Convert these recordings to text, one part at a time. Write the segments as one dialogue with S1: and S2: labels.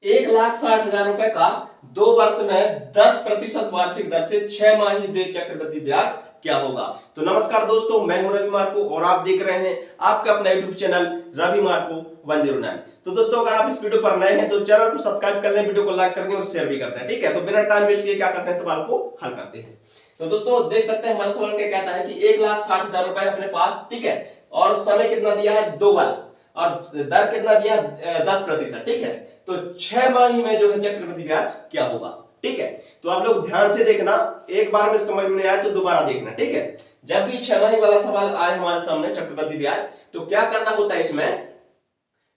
S1: 1,60,000 रुपए का 2 वर्ष में 10% वार्षिक दर से 6 माही दे चक्रवृद्धि ब्याज क्या होगा। तो नमस्कार दोस्तों, मैं हूं रवि मार्को और आप देख रहे हैं आपका अपना यूट्यूब चैनल रवि मार्को 109। तो दोस्तों, अगर आप इस वीडियो पर नए हैं तो चैनल को सब्सक्राइब कर लें, वीडियो को लाइक कर दें और शेयर भी करते हैं, ठीक है। तो बिना टाइम वेस्ट किए क्या करते हैं, सवाल को हल करते हैं। तो दोस्तों देख सकते हैं हमारा सवाल क्या कहता है कि 1,60,000 रुपए अपने पास, ठीक है, और समय कितना दिया है 2 वर्ष और दर कितना दिया 10%, ठीक है। तो 6 माही में जो है चक्रवृद्धि ब्याज क्या होगा, ठीक है। तो आप लोग ध्यान से देखना, एक बार में समझ में आया तो दोबारा देखना, ठीक है। जब भी 6 माही वाला सवाल आए हमारे सामने चक्रवृद्धि ब्याज, तो क्या करना होता है, इसमें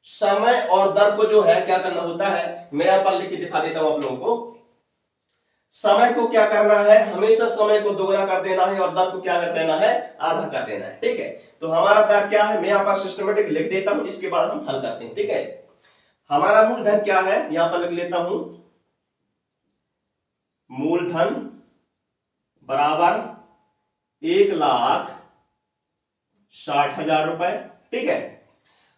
S1: समय और दर को जो है क्या करना होता है, मैं यहां पर लिख के दिखा देता हूं आप लोगों को। समय को क्या करना है, हमेशा समय को दोगुना कर देना है और दर को क्या कर देना है, आधा कर देना है, ठीक है। तो हमारा दर क्या है, मैं यहां पर सिस्टमेटिक लिख देता हूं, इसके बाद हम हल करते हैं, ठीक है। हमारा मूलधन क्या है, यहां पर लिख लेता हूं, मूलधन बराबर 1,60,000 रुपए, ठीक है।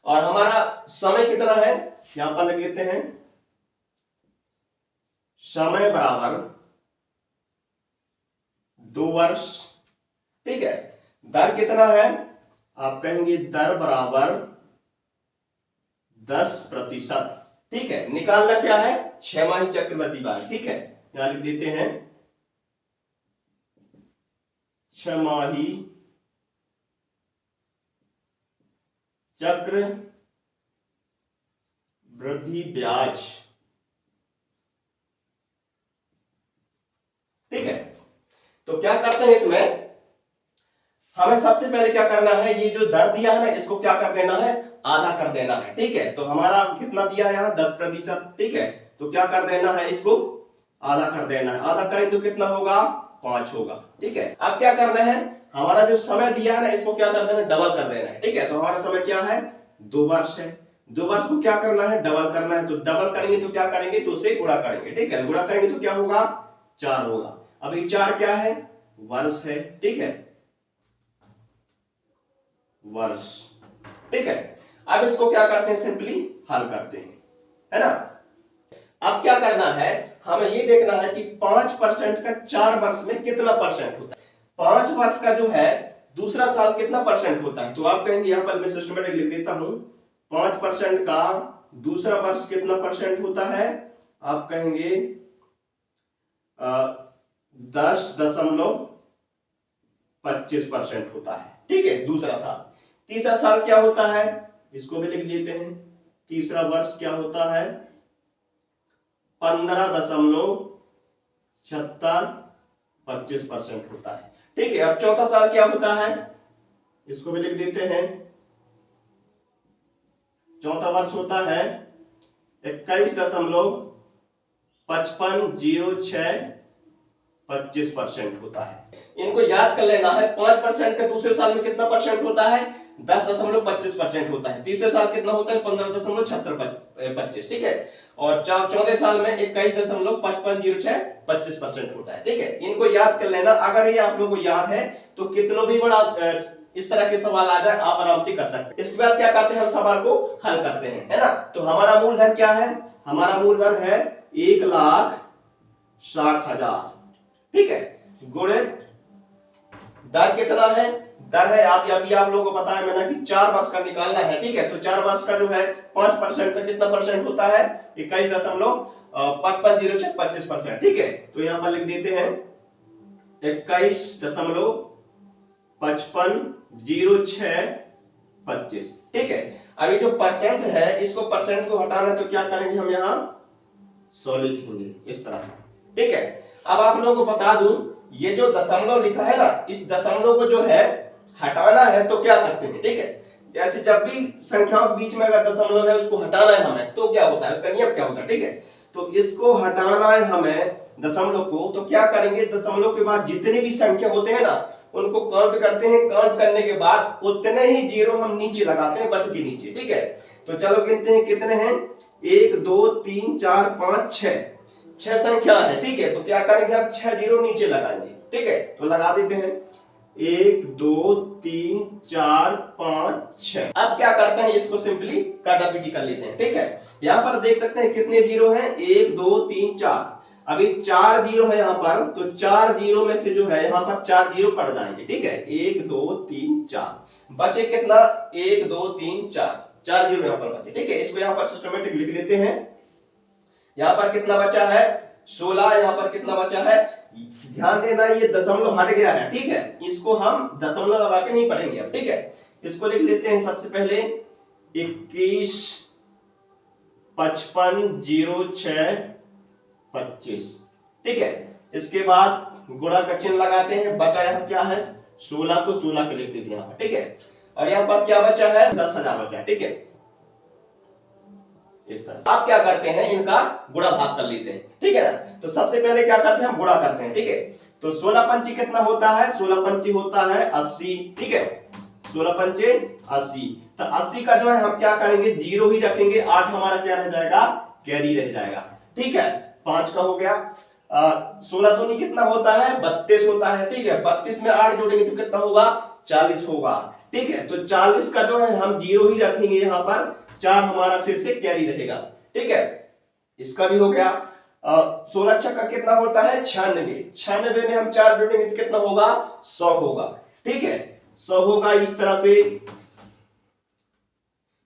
S1: और हमारा समय कितना है, यहां पर लिख लेते हैं, समय बराबर 2 वर्ष, ठीक है। दर कितना है, आप कहेंगे दर बराबर 10%, ठीक है। निकालना क्या है, 6 माही चक्रवृद्धि ब्याज, ठीक है। यहां लिख देते हैं 6 माही चक्र वृद्धि ब्याज, ठीक है। तो क्या करते हैं, इसमें हमें सबसे पहले क्या करना है, ये जो दर दिया है ना, इसको क्या कर देना है, आधा कर देना है, ठीक है। तो हमारा कितना दिया है यहाँ 10%, ठीक है। तो क्या कर देना है, इसको आधा कर देना है। आधा करें तो कितना होगा, 5 होगा, ठीक है। अब क्या करना है, हमारा जो समय दिया है ना, इसको क्या कर देना है, डबल कर देना है, ठीक है। तो हमारा समय क्या है, 2 वर्ष है। 2 वर्ष को क्या करना है, डबल करना है। तो डबल करेंगे तो क्या करेंगे, तो उसे गुणा करेंगे, ठीक है। गुणा करेंगे तो क्या होगा, 4 होगा। अभी 4 क्या है, वर्ष है, ठीक है, वर्ष, ठीक है। अब इसको क्या करते हैं, सिंपली हल करते हैं, है ना। अब क्या करना है, हमें ये देखना है कि 5% का 4 वर्ष में कितना परसेंट होता है। 5 वर्ष का जो है दूसरा साल कितना परसेंट होता है, तो आप कहेंगे, यहां पर मैं सिस्टमेटिक लिख देता हूं, 5% का दूसरा वर्ष कितना परसेंट होता है, आप कहेंगे 10.25% होता है, ठीक है, दूसरा साल। तीसरा साल क्या होता है, इसको भी लिख लेते हैं, तीसरा वर्ष क्या होता है, 15.7625% होता है, ठीक है। अब चौथा साल क्या होता है, इसको भी लिख देते हैं, चौथा वर्ष होता है 21.550625% होता है। इनको याद कर लेना है। 5% का दूसरे साल में कितना परसेंट होता है, 10.25% होता है। तीसरे साल कितना होता है, 15.7625, ठीक है। और चौथे साल में 21.550625% होता है, ठीक है। इनको याद कर लेना। अगर ये आप लोगों को याद है तो कितना भी बड़ा इस तरह के सवाल आ जाए आप आराम से कर सकते हैं। इसके बाद क्या करते हैं, हम सवाल को हल करते हैं, है ना। तो हमारा मूलधन क्या है, हमारा मूलधन है 1,60,000, ठीक है, गुणे दर कितना है, दर है आप लोगों को पता है मैंने कि 4 वर्ष का निकालना है, ठीक है। तो 4 वर्ष का जो है 5% का कितना परसेंट होता है, 21.550625%, ठीक है। तो यहां पर लिख देते हैं 21.550625, ठीक है। अभी जो परसेंट है, इसको परसेंट को हटाना, तो क्या करेंगे, हम यहां 100 लिखेंगे इस तरह से, ठीक है। अब आप लोगों को बता दूं, ये जो दशमलव लिखा है ना, इस दशमलव को जो है हटाना है तो क्या करते हैं, ठीक है। जैसे जब भी संख्याओं के बीच में अगर दशमलव है उसको हटाना है हमें, तो क्या होता है, उसका नियम क्या होता है, ठीक है। तो इसको हटाना है हमें दशमलव को, तो क्या करेंगे, दशमलव के बाद जितने भी संख्या होते हैं ना, उनको काउंट करते हैं। काउंट करने के बाद उतने ही जीरो हम नीचे लगाते हैं, बट के नीचे, ठीक है। तो चलो गिनते हैं कितने हैं, 1 2 3 4 5 6 6 संख्या है, ठीक है। तो क्या करेंगे, आप 6 जीरो नीचे लगाएंगे, ठीक है। तो लगा देते हैं 1 2 3 4 5 6। अब क्या करते हैं, इसको सिंपली काटापीटी कर लेते हैं। ठीक है, यहाँ पर देख सकते हैं कितने जीरो हैं, 1 2 3 4। अभी 4 जीरो है यहाँ पर, तो 4 जीरो में से जो है यहाँ पर 4 जीरो कट जाएंगे। ठीक है, 1 2 3 4 बचे कितना, 1 2 3 4, 4 जीरो यहाँ पर बचे। ठीक है, इसको यहाँ पर सिस्टमेटिक लिख लेते हैं। यहाँ पर कितना बचा है, 16। यहाँ पर कितना बचा है, ध्यान देना ये दशमलव हट गया है। ठीक है, इसको हम दशमलव लगा के नहीं पढ़ेंगे अब। ठीक है, इसको लिख लेते हैं सबसे पहले 21 55 0 6 25। ठीक है, इसके बाद गुणा का चिन्ह लगाते हैं। बचा यहाँ क्या है, 16, तो 16 के लिख देते हैं यहाँ पर। ठीक है, और यहाँ पर क्या बचा है, 10,000 बचा है। ठीक है, इस तरह आप क्या करते हैं, इनका गुणा भाग कर लेते हैं। ठीक है ना, तो सबसे पहले क्या करते हैं, हम गुणा करते हैं। ठीक है, तो 16 पंची कितना होता है, 16 पंची होता है 80। ठीक है, 16 पंचे 80, तो 80 का जो है हम क्या करेंगे, जीरो ही रखेंगे। 8 हमारा क्या रह जाएगा, कैरी रह जाएगा। ठीक है, 5 का हो गया। 16 दूनी कितना होता है, 32 होता है। ठीक है, 32 में 8 जोड़ेंगे तो कितना होगा, 40 होगा। ठीक है, तो 40 का जो है हम जीरो ही रखेंगे यहाँ पर, 4 हमारा फिर से कैरी रहेगा। ठीक है, इसका भी हो गया। 16 छक्का कितना होता है, 96। 96 में हम 4 जोड़ेंगे तो कितना होगा, 100 होगा। ठीक है, 100 होगा इस तरह से,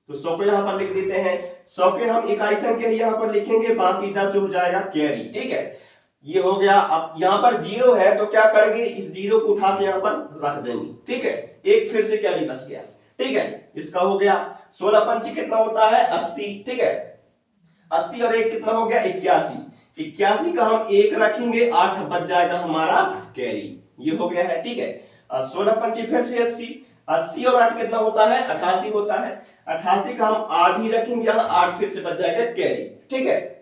S1: तो 100 को यहाँ पर लिख देते हैं। 100 के हम इकाई संख्या ही यहाँ पर लिखेंगे, बाकी 10 जो हो जाएगा कैरी। ठीक है, ये हो गया। अब यहाँ पर जीरो है तो क्या करेंगे, इस जीरो को उठा के यहाँ पर रख देंगे। ठीक है, एक फिर से कैरी बच गया। ठीक है, इसका हो गया। 16 पंची कितना होता है, 80। ठीक है, 80 और 1 कितना हो गया, 81। 81 का हम 1 रखेंगे, 8 बच जाएगा हमारा कैरी। ये हो गया है। ठीक है, 16 पंची फिर से 80। 80 और 8 कितना होता है, 88 होता है। 88 का हम 8 ही रखेंगे, यहाँ 8 फिर से बच जाएगा कैरी। ठीक है,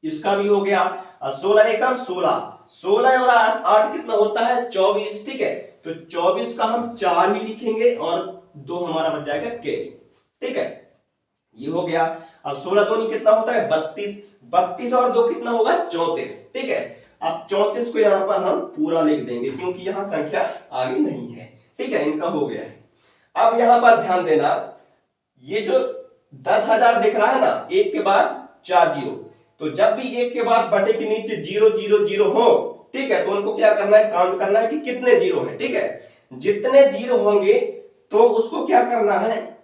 S1: इसका भी हो गया। 16 एकम 16, 16 और 8 कितना होता है, 24। ठीक है, तो 24 का हम 4 ही लिखेंगे और 2 हमारा बच जाएगा कैरी। ठीक है, ये हो गया। अब 16 दूनी कितना होता है, 32। 32 और 2 कितना होगा, 34। ठीक है, अब 34 को यहाँ पर हम पूरा लिख देंगे क्योंकि यहाँ संख्या आगे नहीं है। ठीक है, इनका हो गया है। अब यहाँ पर ध्यान देना, ये जो 10,000 दिख रहा है ना, 1 के बाद 4 जीरो, तो जब भी 1 के बाद बटे के नीचे 0 0 0 हो, ठीक है, तो उनको क्या करना है, काउंट करना है कि कितने जीरो हैं। ठीक है, जितने जीरो होंगे तो उसको क्या करना है,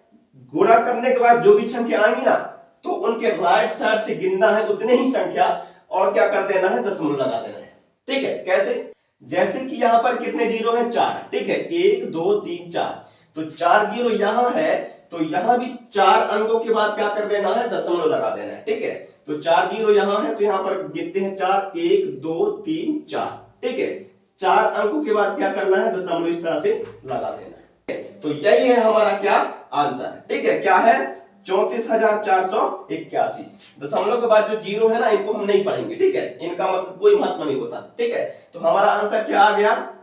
S1: गुणा करने के बाद जो भी संख्या आएंगी ना, तो उनके राइट साइड से गिनना है उतने ही संख्या, और क्या कर देना है, दशमलव लगा देना है। ठीक है, कैसे, जैसे कि यहाँ पर कितने जीरो है, 4। ठीक है, 1 2 3 4, तो 4 जीरो यहाँ है, तो यहाँ भी 4 अंकों के बाद क्या कर देना है, दशमलव लगा देना है। ठीक है, तो 4 जीरो यहाँ है, तो यहाँ पर गिनते हैं 4, 1 2 3 4। ठीक है, 4 अंकों के बाद क्या करना है, दशमलव इस तरह से लगा देना है। तो यही है हमारा क्या आंसर। ठीक है, क्या है, 34,481। दशमलव के बाद जो जीरो है ना, इनको हम नहीं पढ़ेंगे। ठीक है, इनका मतलब कोई महत्व नहीं होता। ठीक है, तो हमारा आंसर क्या आ गया,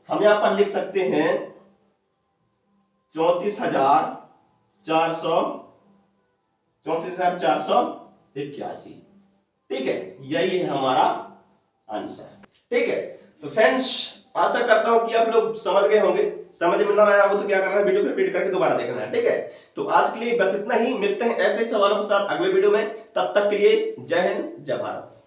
S1: हम यहाँ पर लिख सकते हैं 34,481। ठीक है, यही है हमारा आंसर। ठीक है, तो फ्रेंड्स आशा करता हूं कि आप लोग समझ गए होंगे। समझ में ना आया हो तो क्या करना है, वीडियो को रिपीट करके दोबारा देखना है। ठीक है, तो आज के लिए बस इतना ही। मिलते हैं ऐसे ही सवालों के साथ अगले वीडियो में। तब तक के लिए जय हिंद, जय भारत।